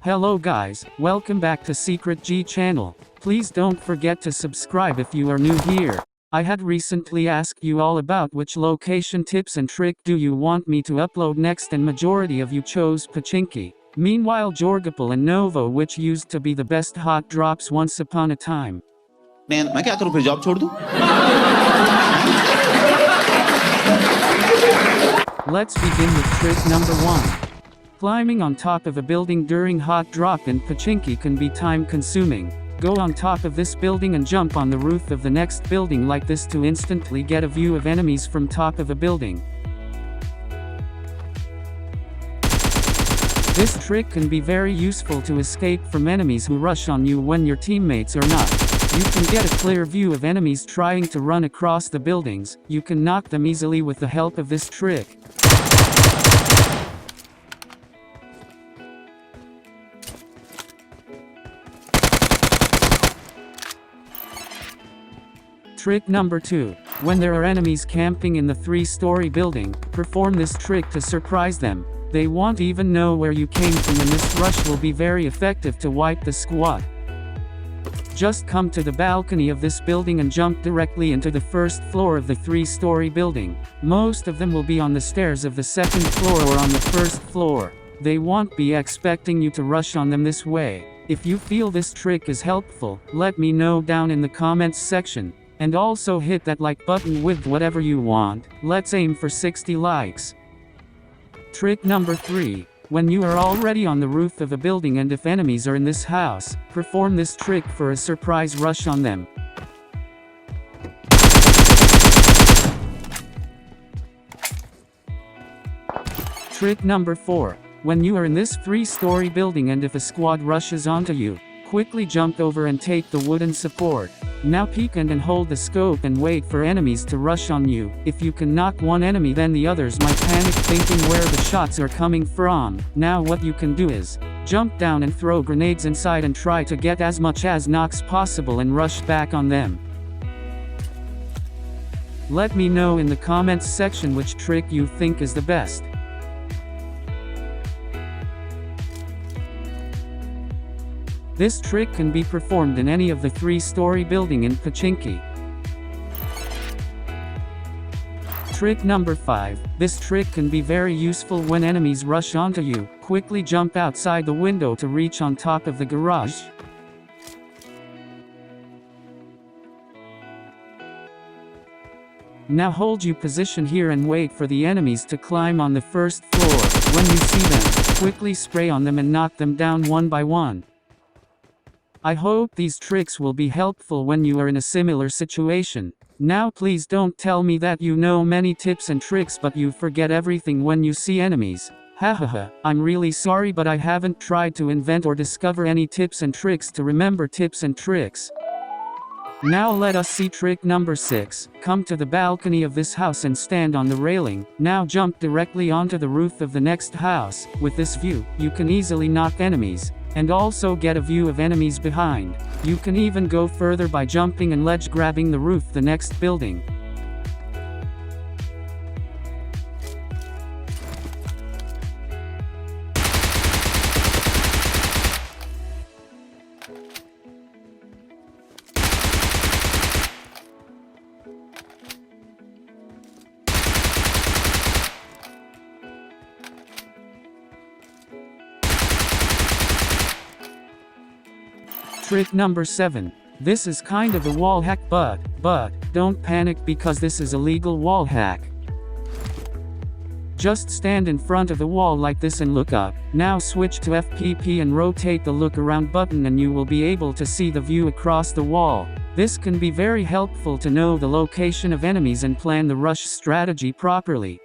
Hello guys, welcome back to SecreTG channel. Please don't forget to subscribe if you are new here. I had recently asked you all about which location tips and trick do you want me to upload next, and majority of you chose POCHINKI. Meanwhile Jorgapal and Novo, which used to be the best hot drops once upon a time. Man, मैं क्या करूं फिर job छोड़ दूं? Let's begin with trick number 1. Climbing on top of a building during hot drop in POCHINKI can be time consuming. Go on top of this building and jump on the roof of the next building like this to instantly get a view of enemies from top of a building. This trick can be very useful to escape from enemies who rush on you when your teammates are not. You can get a clear view of enemies trying to run across the buildings. You can knock them easily with the help of this trick. Trick number 2. When there are enemies camping in the 3-story building, perform this trick to surprise them. They won't even know where you came from, and this rush will be very effective to wipe the squad. Just come to the balcony of this building and jump directly into the first floor of the 3-story building. Most of them will be on the stairs of the second floor or on the first floor. They won't be expecting you to rush on them this way. If you feel this trick is helpful, let me know down in the comments section. And also hit that like button with whatever you want. Let's aim for 60 likes. Trick number 3. When you are already on the roof of a building and if enemies are in this house, perform this trick for a surprise rush on them. Trick number 4. When you are in this 3-story building and if a squad rushes onto you, quickly jump over and take the wooden support. Now peek and hold the scope and wait for enemies to rush on you. If you can knock one enemy, then the others might panic thinking where the shots are coming from. Now what you can do is jump down and throw grenades inside and try to get as much as knocks possible and rush back on them. Let me know in the comments section which trick you think is the best. This trick can be performed in any of the 3-story building in POCHINKI. Trick number 5. This trick can be very useful when enemies rush onto you. Quickly jump outside the window to reach on top of the garage. Now hold your position here and wait for the enemies to climb on the first floor. When you see them, quickly spray on them and knock them down one by one. I hope these tricks will be helpful when you are in a similar situation. Now please don't tell me that you know many tips and tricks but you forget everything when you see enemies. Hahaha, I'm really sorry, but I haven't tried to invent or discover any tips and tricks to remember tips and tricks. Now let us see trick number 6. Come to the balcony of this house and stand on the railing. Now jump directly onto the roof of the next house. With this view, you can easily knock enemies, and also get a view of enemies behind. You can even go further by jumping and ledge grabbing the roof the next building. Trick number 7. This is kind of a wall hack, but don't panic because this is a legal wall hack. Just stand in front of the wall like this and look up. Now switch to FPP and rotate the look around button and you will be able to see the view across the wall. This can be very helpful to know the location of enemies and plan the rush strategy properly.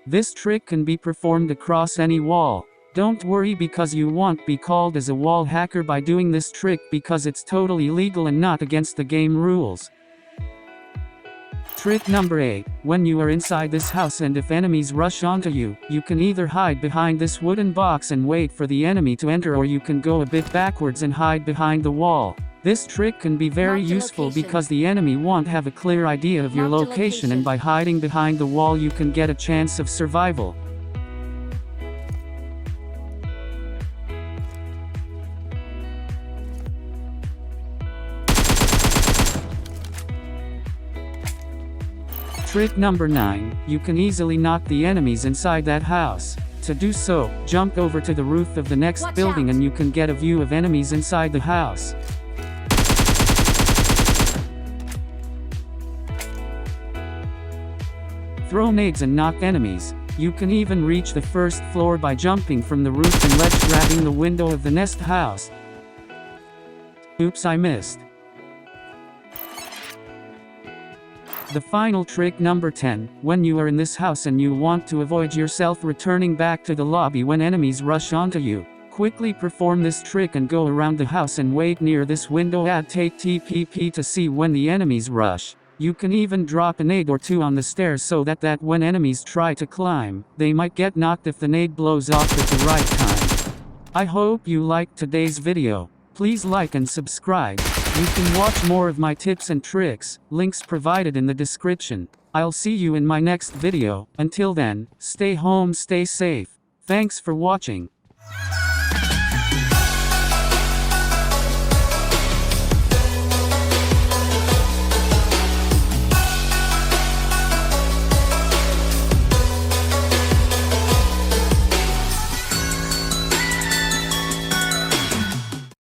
This trick can be performed across any wall. Don't worry because you won't be called as a wall hacker by doing this trick because it's totally legal and not against the game rules. Trick number 8. When you are inside this house and if enemies rush onto you, you can either hide behind this wooden box and wait for the enemy to enter, or you can go a bit backwards and hide behind the wall. This trick can be very Marked a useful location. because the enemy won't have a clear idea of your Marked a location, and location. by hiding behind the wall you can get a chance of survival. Trick number 9, you can easily knock the enemies inside that house. To do so, jump over to the roof of the next Watch building out. and you can get a view of enemies inside the house. Throw nades and knock enemies. You can even reach the first floor by jumping from the roof and ledge grabbing the window of the next house. Oops, I missed. The final trick number 10, when you are in this house and you want to avoid yourself returning back to the lobby when enemies rush onto you, quickly perform this trick and go around the house and wait near this window. Take TPP to see when the enemies rush. You can even drop a nade or two on the stairs so that when enemies try to climb, they might get knocked if the nade blows off at the right time. I hope you liked today's video. Please like and subscribe. You can watch more of my tips and tricks, links provided in the description. I'll see you in my next video. Until then, stay home, stay safe. Thanks for watching.